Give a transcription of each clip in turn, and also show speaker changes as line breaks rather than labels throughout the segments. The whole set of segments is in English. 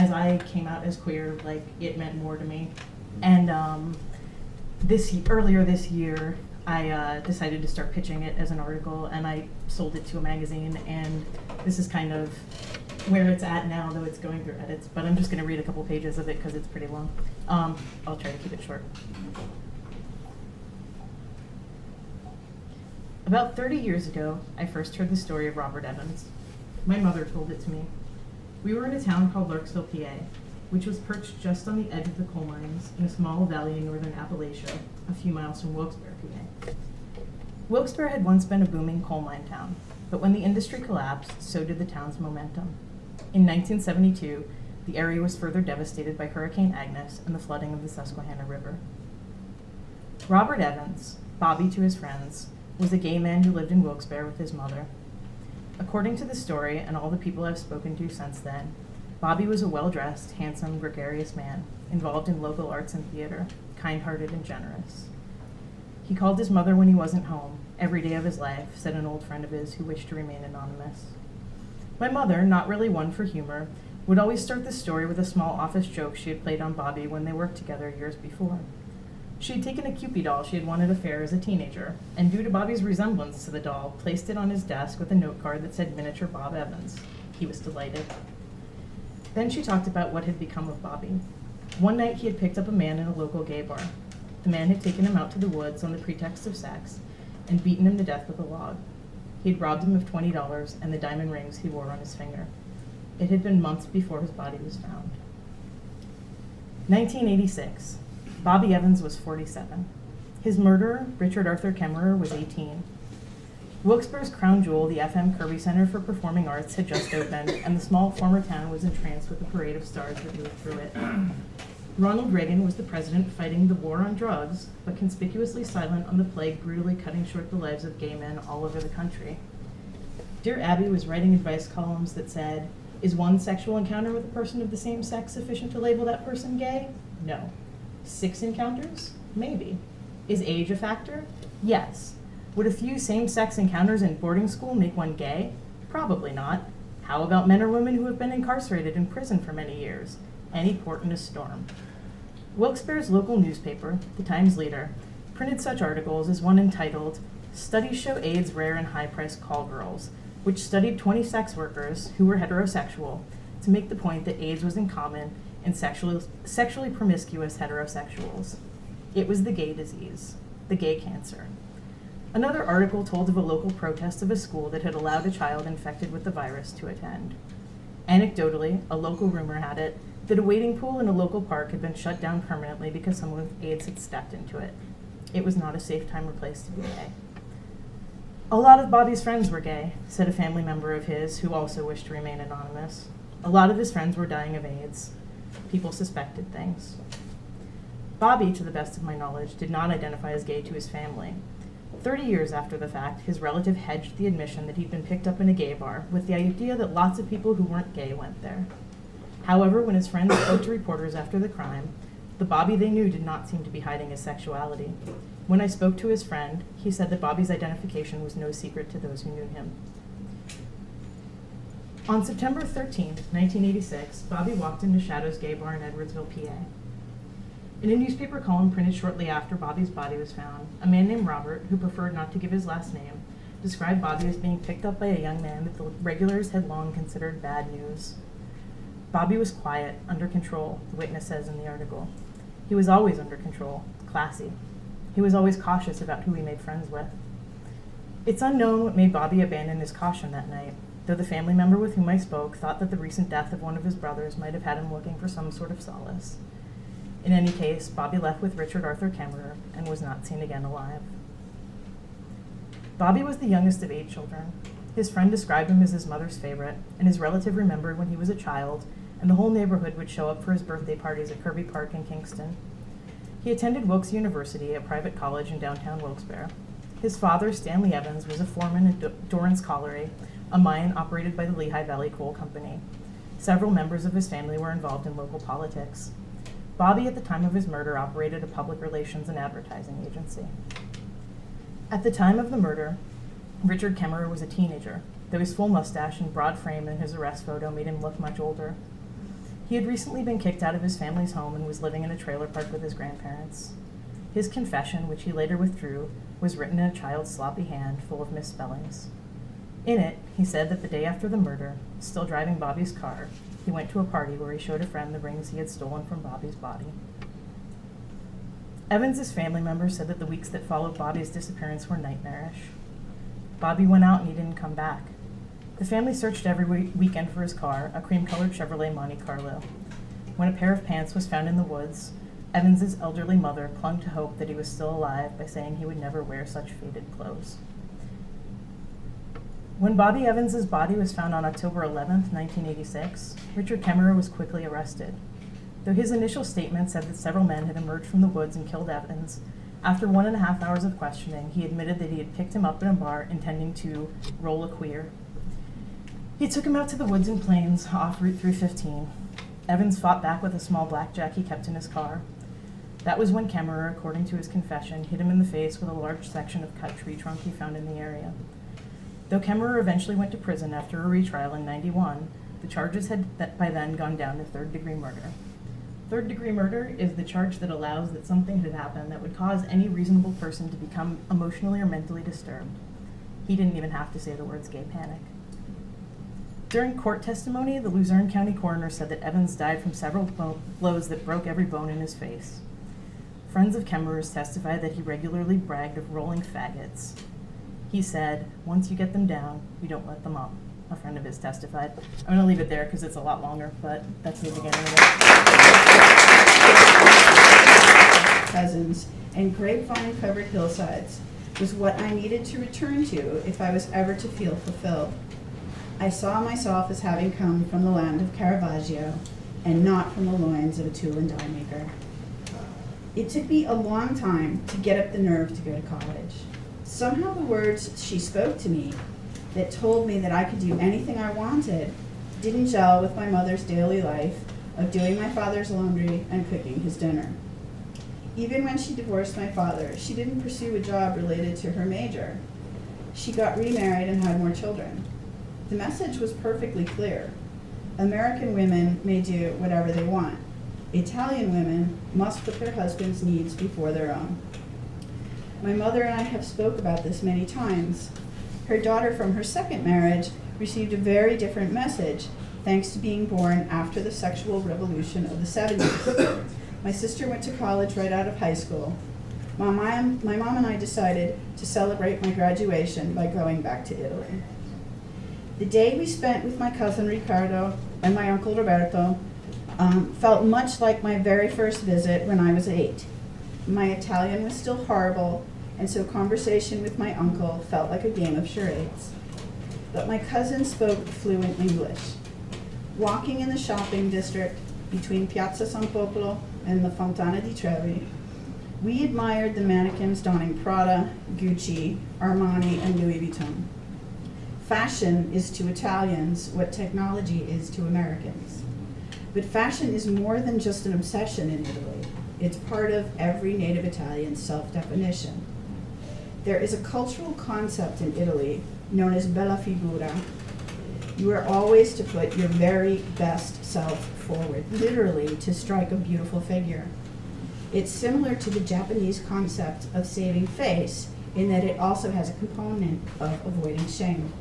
as I came out as queer, like, it meant more to me. And earlier this year, I decided to start pitching it as an article, and I sold it to a magazine, and this is kind of where it's at now, though it's going through edits, but I'm just going to read a couple pages of it because it's pretty long. I'll try to keep it short. About 30 years ago, I first heard the story of Robert Evans. My mother told it to me. We were in a town called Larksville, PA, which was perched just on the edge of the coal mines in a small valley in northern Appalachia, a few miles from Wilkes-Barre, PA. Wilkes-Barre had once been a booming coal mine town, but when the industry collapsed, so did the town's momentum. In 1972, the area was further devastated by Hurricane Agnes and the flooding of the Susquehanna River. Robert Evans, Bobby to his friends, was a gay man who lived in Wilkes-Barre with his mother. According to the story and all the people I've spoken to since then, Bobby was a well-dressed, handsome, gregarious man, involved in local arts and theater, kind-hearted and generous. He called his mother when he wasn't home, every day of his life, said an old friend of his who wished to remain anonymous. My mother, not really one for humor, would always start the story with a small office joke she had played on Bobby when they worked together years before. She had taken a Cupid doll she had won at a fair as a teenager, and due to Bobby's resemblance to the doll, placed it on his desk with a note card that said Miniature Bob Evans. He was delighted. Then she talked about what had become of Bobby. One night he had picked up a man in a local gay bar. The man had taken him out to the woods on the pretext of sex and beaten him to death with a log. He had robbed him of $20 and the diamond rings he wore on his finger. It had been months before his body was found. 1986. Bobby Evans was 47. His murderer, Richard Arthur Kemmerer, was 18. Wilkes-Barre's crown jewel, the FM Kirby Center for Performing Arts, had just opened, and the small former town was entranced with the parade of stars that moved through it. Ronald Reagan was the president fighting the war on drugs, but conspicuously silent on the plague brutally cutting short the lives of gay men all over the country. Dear Abby was writing advice columns that said, "Is one sexual encounter with a person of the same sex sufficient to label that person gay? No. 6 encounters? Maybe. Is age a factor? Yes. Would a few same-sex encounters in boarding school make one gay? Probably not. How about men or women who have been incarcerated in prison for many years? Any port in a storm." Wilkes-Barre's local newspaper, the Times Leader, printed such articles as one entitled, "Studies Show AIDS Rare in High-Priced Call Girls," which studied 20 sex workers who were heterosexual to make the point that AIDS was in common in sexually promiscuous heterosexuals. It was the gay disease, the gay cancer. Another article told of a local protest of a school that had allowed a child infected with the virus to attend. Anecdotally, a local rumor had it that a wading pool in a local park had been shut down permanently because someone with AIDS had stepped into it. It was not a safe time or place to be gay. A lot of Bobby's friends were gay, said a family member of his who also wished to remain anonymous. A lot of his friends were dying of AIDS. People suspected things. Bobby, to the best of my knowledge, did not identify as gay to his family. 30 years after the fact, his relative hedged the admission that he'd been picked up in a gay bar with the idea that lots of people who weren't gay went there. However, when his friends spoke to reporters after the crime, the Bobby they knew did not seem to be hiding his sexuality. When I spoke to his friend, he said that Bobby's identification was no secret to those who knew him. On September 13, 1986, Bobby walked into Shadow's Gay Bar in Edwardsville, PA. In a newspaper column printed shortly after Bobby's body was found, a man named Robert, who preferred not to give his last name, described Bobby as being picked up by a young man that the regulars had long considered bad news. Bobby was quiet, under control, the witness says in the article. He was always under control, classy. He was always cautious about who he made friends with. It's unknown what made Bobby abandon his caution that night, though the family member with whom I spoke thought that the recent death of one of his brothers might have had him looking for some sort of solace. In any case, Bobby left with Richard Arthur Kemmerer and was not seen again alive. Bobby was the youngest of 8 children. His friend described him as his mother's favorite, and his relative remembered when he was a child, and the whole neighborhood would show up for his birthday parties at Kirby Park in Kingston. He attended Wilkes University, a private college in downtown Wilkes-Barre. His father, Stanley Evans, was a foreman at Dorrance Colliery, a mine operated by the Lehigh Valley Coal Company. Several members of his family were involved in local politics. Bobby, at the time of his murder, operated a public relations and advertising agency. At the time of the murder, Richard Kemmerer was a teenager, though his full mustache and broad frame in his arrest photo made him look much older. He had recently been kicked out of his family's home and was living in a trailer park with his grandparents. His confession, which he later withdrew, was written in a child's sloppy hand full of misspellings. In it, he said that the day after the murder, still driving Bobby's car, he went to a party where he showed a friend the rings he had stolen from Bobby's body. Evans's family members said that the weeks that followed Bobby's disappearance were nightmarish. Bobby went out and he didn't come back. The family searched every weekend for his car, a cream-colored Chevrolet Monte Carlo. When a pair of pants was found in the woods, Evans's elderly mother clung to hope that he was still alive by saying he would never wear such faded clothes. When Bobby Evans's body was found on October 11, 1986, Richard Kemmerer was quickly arrested. Though his initial statement said that several men had emerged from the woods and killed Evans, after 1.5 hours of questioning, he admitted that he had picked him up in a bar intending to roll a queer. He took him out to the woods and plains off Route 315. Evans fought back with a small blackjack he kept in his car. That was when Kemmerer, according to his confession, hit him in the face with a large section of cut tree trunk he found in the area. Though Kemmerer eventually went to prison after a retrial in '91, the charges had by then gone down to third-degree murder. Third-degree murder is the charge that allows that something had happened that would cause any reasonable person to become emotionally or mentally disturbed. He didn't even have to say the words gay panic. During court testimony, the Luzerne County coroner said that Evans died from several blows that broke every bone in his face. Friends of Kemmerer's testified that he regularly bragged of rolling faggots. He said, "Once you get them down, you don't let them up," a friend of his testified. I'm going to leave it there because it's a lot longer, but that's the beginning of it.
Cousins and grapevine-covered hillsides was what I needed to return to if I was ever to feel fulfilled. I saw myself as having come from the land of Caravaggio and not from the loins of a tool and die maker. It took me a long time to get up the nerve to go to college. Somehow the words she spoke to me that told me that I could do anything I wanted didn't gel with my mother's daily life of doing my father's laundry and cooking his dinner. Even when she divorced my father, she didn't pursue a job related to her major. She got remarried and had more children. The message was perfectly clear. American women may do whatever they want. Italian women must put their husbands' needs before their own. My mother and I have spoke about this many times. Her daughter from her second marriage received a very different message thanks to being born after the sexual revolution of the 70s. My sister went to college right out of high school. My mom and I decided to celebrate my graduation by going back to Italy. The day we spent with my cousin Riccardo and my uncle Roberto felt much like my very first visit when I was 8. My Italian was still horrible, and so conversation with my uncle felt like a game of charades. But my cousin spoke fluent English. Walking in the shopping district between Piazza San Popolo and the Fontana di Trevi, we admired the mannequins donning Prada, Gucci, Armani, and Louis Vuitton. Fashion is to Italians what technology is to Americans. But fashion is more than just an obsession in Italy. It's part of every native Italian's self-definition. There is a cultural concept in Italy known as bella figura. You are always to put your very best self forward, literally to strike a beautiful figure. It's similar to the Japanese concept of saving face in that it also has a component of avoiding shame.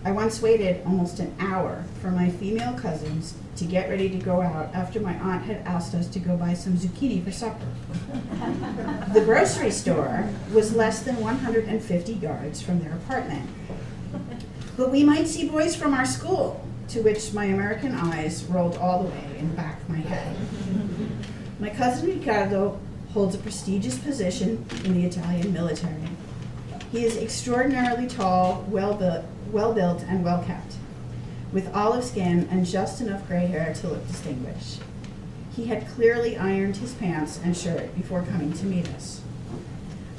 I once waited almost an hour for my female cousins to get ready to go out after my aunt had asked us to go buy some zucchini for supper. The grocery store was less than 150 yards from their apartment. But we might see boys from our school, to which my American eyes rolled all the way in the back of my head. My cousin Riccardo holds a prestigious position in the Italian military. He is extraordinarily tall, well-built, and well-kept, with olive skin and just enough gray hair to look distinguished. He had clearly ironed his pants and shirt before coming to meet us.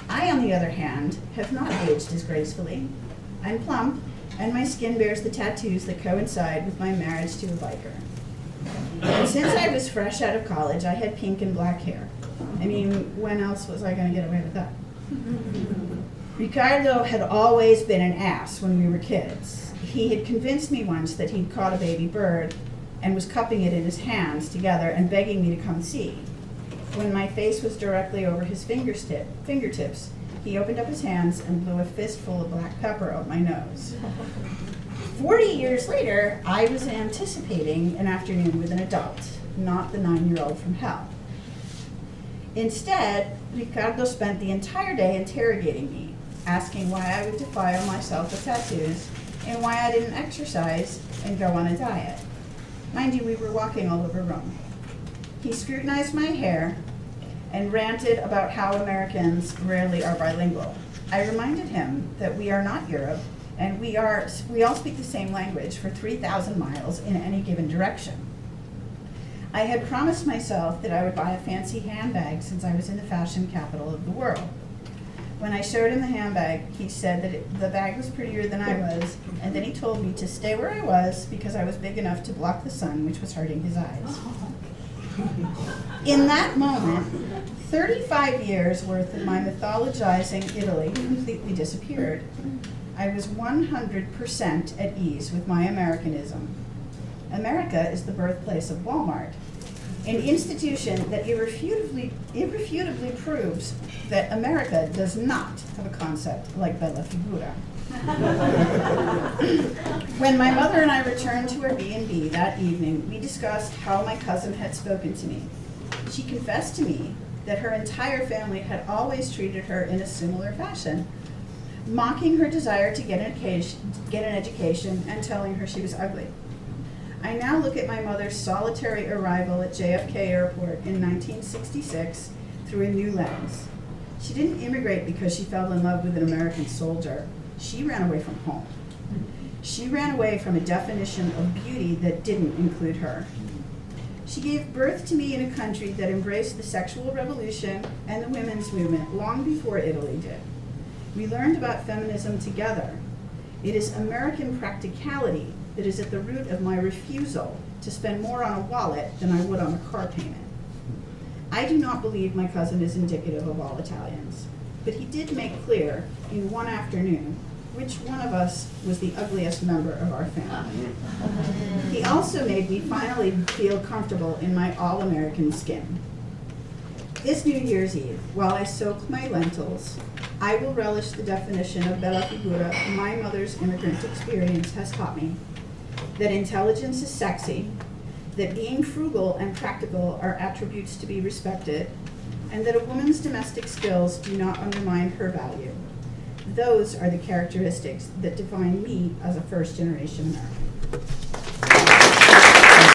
I, on the other hand, have not aged as gracefully. I'm plump, and my skin bears the tattoos that coincide with my marriage to a biker. And since I was fresh out of college, I had pink and black hair. I mean, when else was I going to get away with that? Riccardo had always been an ass when we were kids. He had convinced me once that he'd caught a baby bird, and was cupping it in his hands together and begging me to come see. When my face was directly over his fingertips, he opened up his hands and blew a fistful of black pepper out my nose. 40 years later, I was anticipating an afternoon with an adult, not the 9-year-old from hell. Instead, Ricardo spent the entire day interrogating me, asking why I would defile myself with tattoos and why I didn't exercise and go on a diet. Mind you, we were walking all over Rome. He scrutinized my hair and ranted about how Americans rarely are bilingual. I reminded him that we are not Europe, and we all speak the same language for 3,000 miles in any given direction. I had promised myself that I would buy a fancy handbag since I was in the fashion capital of the world. When I showed him the handbag, he said that the bag was prettier than I was, and then he told me to stay where I was because I was big enough to block the sun, which was hurting his eyes. In that moment, 35 years worth of my mythologizing Italy completely disappeared. I was 100% at ease with my Americanism. America is the birthplace of Walmart, an institution that irrefutably proves that America does not have a concept like bella figura. When my mother and I returned to our B&B that evening, we discussed how my cousin had spoken to me. She confessed to me that her entire family had always treated her in a similar fashion, mocking her desire to get an education and telling her she was ugly. I now look at my mother's solitary arrival at JFK Airport in 1966 through a new lens. She didn't immigrate because she fell in love with an American soldier. She ran away from home. She ran away from a definition of beauty that didn't include her. She gave birth to me in a country that embraced the sexual revolution and the women's movement long before Italy did. We learned about feminism together. It is American practicality that is at the root of my refusal to spend more on a wallet than I would on a car payment. I do not believe my cousin is indicative of all Italians, but he did make clear in one afternoon which one of us was the ugliest member of our family. He also made me finally feel comfortable in my all-American skin. This New Year's Eve, while I soak my lentils, I will relish the definition of bella figura my mother's immigrant experience has taught me, that intelligence is sexy, that being frugal and practical are attributes to be respected, and that a woman's domestic skills do not undermine her value. Those are the characteristics that define me as a first-generation American.